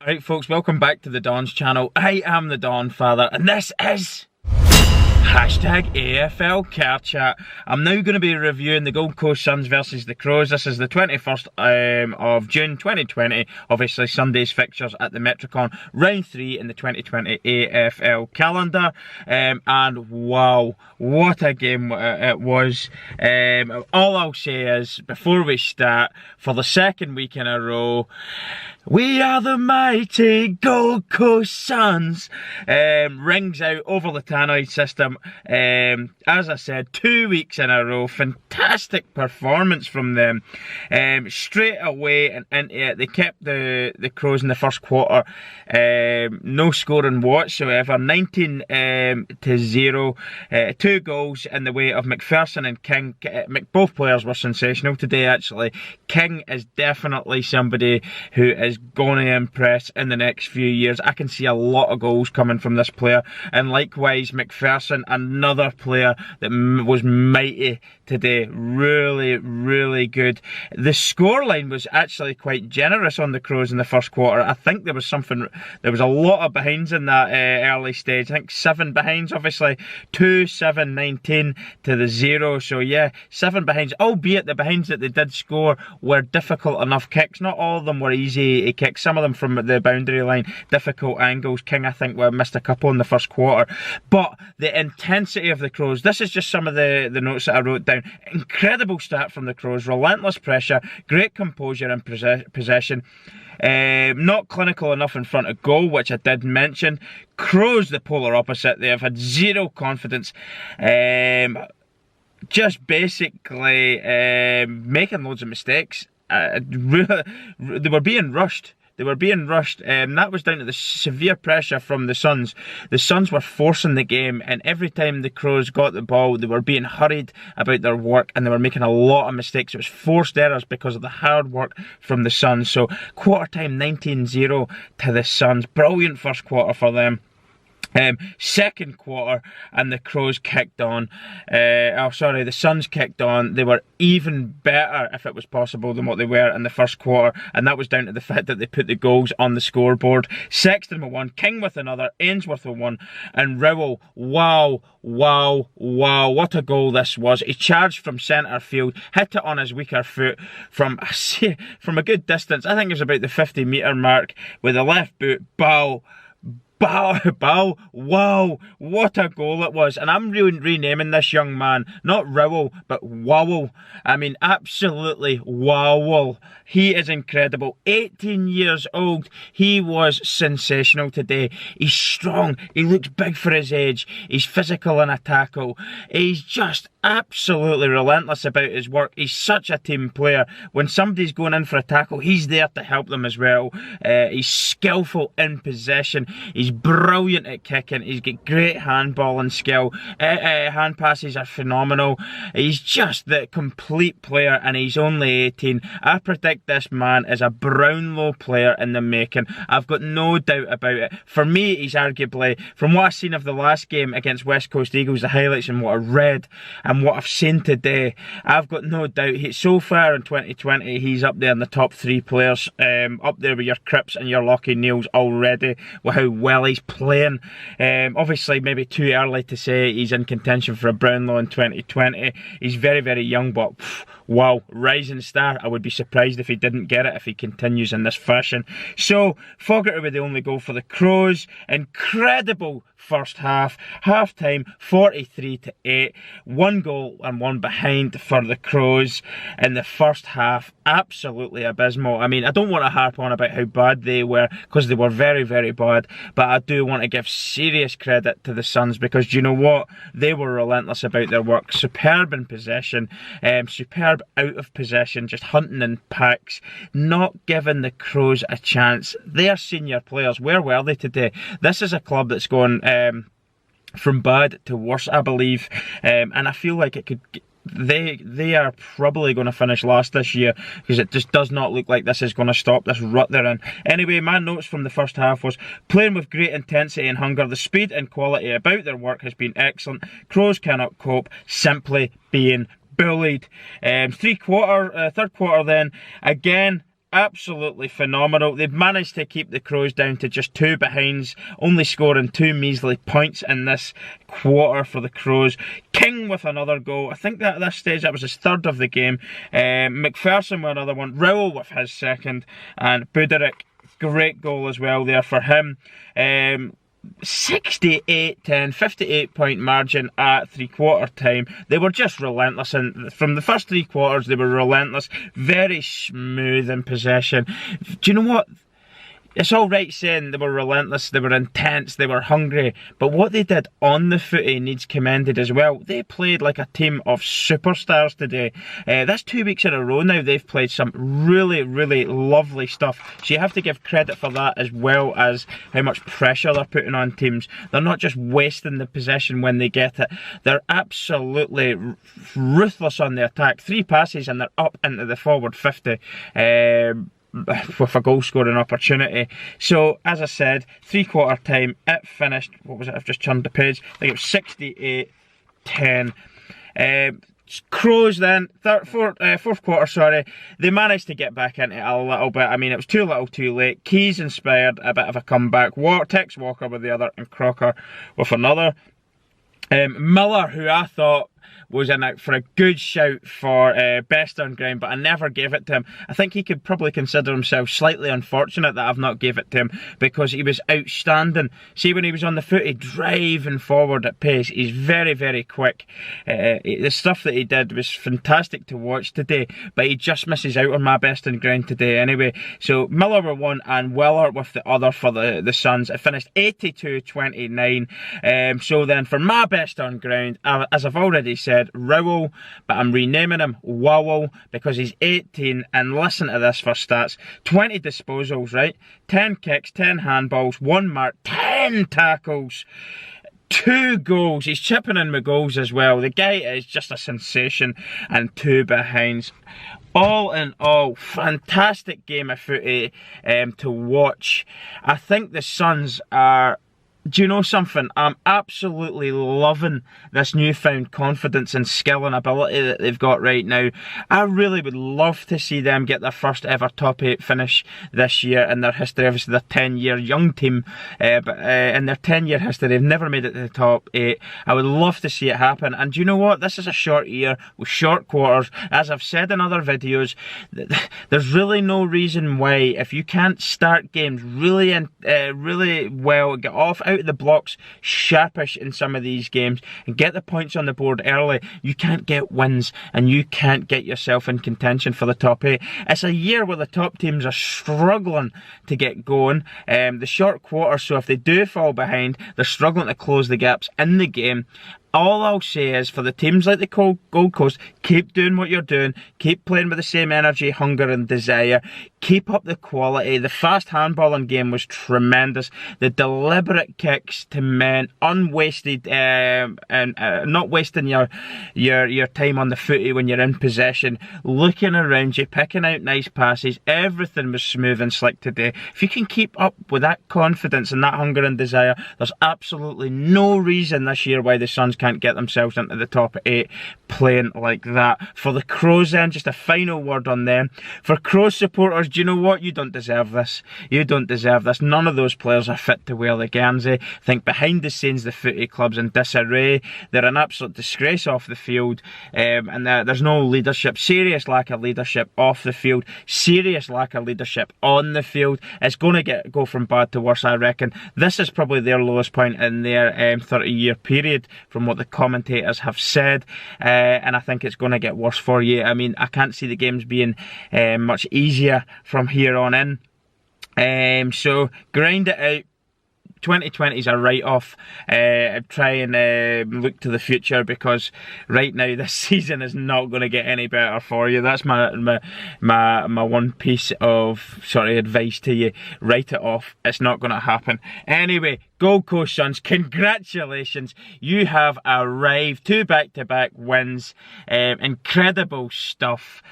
Alright folks, welcome back to the Don's channel. I am the Donfather and this is hashtag AFL Car Chat. I'm now going to be reviewing the Gold Coast Suns versus the Crows. This is the 21st of June 2020. Obviously Sunday's fixtures at the Metricon. Round 3 in the 2020 AFL calendar. And wow, what a game it was. All I'll say is, before we start, for the second week in a row, we are the mighty Gold Coast Suns. Rings out over the tannoy system. As I said, 2 weeks in a row. Fantastic performance from them. Straight away and into it. They kept the Crows in the first quarter. No scoring whatsoever. 19-0. 2 goals in the way of McPherson and King. Both players were sensational today, actually. King is definitely somebody who is going to impress in the next few years. I can see a lot of goals coming from this player, and likewise McPherson, another player that was mighty today. Really good. The scoreline was actually quite generous on the Crows in the first quarter. I think there was a lot of behinds in that early stage. I think 7 behinds, obviously 2, 7, 19 to the 0. So yeah, 7 behinds, albeit the behinds that they did score were difficult enough kicks. Not all of them were easy kicks, some of them from the boundary line, difficult angles. King, I think, missed a couple in the first quarter. But the intensity of the Crows, this is just some of the notes that I wrote down. Incredible start from the Crows, relentless pressure, great composure and possession. Not clinical enough in front of goal, which I did mention. Crows, the polar opposite. They have had zero confidence. Just basically making loads of mistakes. They were being rushed. That was down to the severe pressure from the Suns. The Suns were forcing the game, and every time the Crows got the ball, they were being hurried about their work, and they were making a lot of mistakes. It was forced errors because of the hard work from the Suns. So quarter time, 19-0 to the Suns. Brilliant first quarter for them. Second quarter, and the Crows kicked on. The Suns kicked on. They were even better, if it was possible, than what they were in the first quarter, and that was down to the fact that they put the goals on the scoreboard. Sexton with 1, King with another, Ainsworth with 1, and Rowell. Wow, what a goal this was. He charged from centre field, hit it on his weaker foot from a good distance. I think it was about the 50-metre mark with the left boot. Bow, wow, what a goal it was. And I'm really renaming this young man, not Rowell, but Wowell. I mean, absolutely Wowell. He is incredible. 18 years old. He was sensational today. He's strong. He looks big for his age. He's physical in a tackle. He's just absolutely relentless about his work. He's such a team player. When somebody's going in for a tackle, he's there to help them as well. He's skillful in possession. He's brilliant at kicking. He's got great handballing skill. Hand passes are phenomenal. He's just the complete player, and he's only 18. I predict this man is a Brownlow player in the making. I've got no doubt about it. For me, he's arguably, from what I've seen of the last game against West Coast Eagles, the highlights and what I read and what I've seen today, I've got no doubt. So far in 2020, he's up there in the top 3 players, up there with your Cripps and your Lockie Neals already, with how well he's playing. Obviously, maybe too early to say he's in contention for a Brownlow in 2020. He's very young, but wow, rising star. I would be surprised if he didn't get it if he continues in this fashion. So, Fogarty with the only goal for the Crows. Incredible first half. Half time, 43-8. 1 goal and 1 behind for the Crows in the first half. Absolutely abysmal. I mean, I don't want to harp on about how bad they were, because they were very bad, but I do want to give serious credit to the Suns, because do you know what? They were relentless about their work. Superb in possession, superb out of possession, just hunting in packs, not giving the Crows a chance. Their senior players, where were they today? This is a club that's going from bad to worse, I believe, and I feel like it could. They are probably going to finish last this year, because it just does not look like this is going to stop this rut they're in. Anyway, my notes from the first half was playing with great intensity and hunger. The speed and quality about their work has been excellent. Crows cannot cope, simply being bullied. Third quarter then, again, absolutely phenomenal. They've managed to keep the Crows down to just 2 behinds, only scoring 2 measly points in this quarter for the Crows. King with another goal. I think that at this stage that was his 3rd of the game. McPherson with another one. Rowell with his 2nd. And Buderick, great goal as well there for him. 68-10, 58-point margin at 3/4 time. They were just relentless, and from the first 3 quarters they were relentless, very smooth in possession. Do you know what? It's all right saying they were relentless, they were intense, they were hungry, but what they did on the footy needs commended as well. They played like a team of superstars today. That's 2 weeks in a row now they've played some really, really lovely stuff. So you have to give credit for that, as well as how much pressure they're putting on teams. They're not just wasting the possession when they get it. They're absolutely ruthless on the attack. 3 passes and they're up into the forward 50. With a goal scoring opportunity. So as I said, 3/4 time it finished, what was it, I've just turned the page, I think it was 68-10. Crows then, fourth quarter, sorry, they managed to get back into it a little bit. I mean, it was too little too late. Keys inspired a bit of a comeback. Tex Walker with the other, and Crocker with another. Miller, who I thought was in out for a good shout for best on ground, but I never gave it to him. I think he could probably consider himself slightly unfortunate that I've not gave it to him, because he was outstanding. See, when he was on the footy, driving forward at pace, he's very, very quick. The stuff that he did was fantastic to watch today, but he just misses out on my best on ground today anyway. So Miller with 1 and Weller with the other for the Suns. It finished 82-29. So then for my best on ground, as I've already said, Rowell, but I'm renaming him Wowell because he's 18, and listen to this for stats: 20 disposals, right? 10 kicks, 10 handballs, 1 mark, 10 tackles, 2 goals. He's chipping in with goals as well. The guy is just a sensation, and 2 behinds. All in all, fantastic game of footy to watch. I think the Suns are... Do you know something? I'm absolutely loving this newfound confidence and skill and ability that they've got right now. I really would love to see them get their first ever top 8 finish this year in their history. Obviously, their 10-year young team, but in their 10-year history, they've never made it to the top 8. I would love to see it happen. And do you know what? This is a short year with short quarters. As I've said in other videos, there's really no reason why, if you can't start games really well, get out of the blocks sharpish in some of these games and get the points on the board early, you can't get wins and you can't get yourself in contention for the top 8. It's a year where the top teams are struggling to get going. The short quarter, so if they do fall behind, they're struggling to close the gaps in the game. All I'll say is, for the teams like the Gold Coast, keep doing what you're doing, keep playing with the same energy, hunger and desire, keep up the quality. The fast handballing game was tremendous. The deliberate kicks to men, unwasted, and not wasting your time on the footy when you're in possession, looking around you, picking out nice passes, everything was smooth and slick today. If you can keep up with that confidence and that hunger and desire, there's absolutely no reason this year why the Suns can't get themselves into the top 8 playing like that. For the Crows then, just a final word on them. For Crows supporters, do you know what? You don't deserve this. You don't deserve this. None of those players are fit to wear the Guernsey. I think behind the scenes the footy club's in disarray. They're an absolute disgrace off the field, and there's no leadership. Serious lack of leadership off the field. Serious lack of leadership on the field. It's going to go from bad to worse, I reckon. This is probably their lowest point in their 30-year period, from what the commentators have said, and I think it's going to get worse for you. I mean, I can't see the games being much easier from here on in. So grind it out. 2020 is a write-off. Try and look to the future, because right now this season is not going to get any better for you. That's my one piece of sort of advice to you. Write it off. It's not going to happen. Anyway, Gold Coast Suns, congratulations. You have arrived. 2 back-to-back wins. Incredible stuff.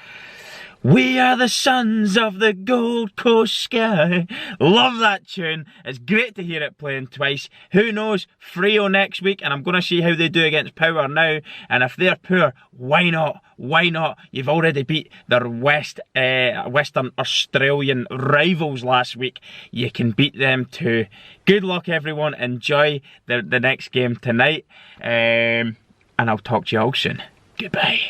We are the sons of the Gold Coast sky. Love that tune. It's great to hear it playing twice. Who knows, Freo next week, and I'm going to see how they do against Power now. And if they're poor, why not? Why not? You've already beat their Western Australian rivals last week. You can beat them too. Good luck, everyone. Enjoy the next game tonight. And I'll talk to you all soon. Goodbye.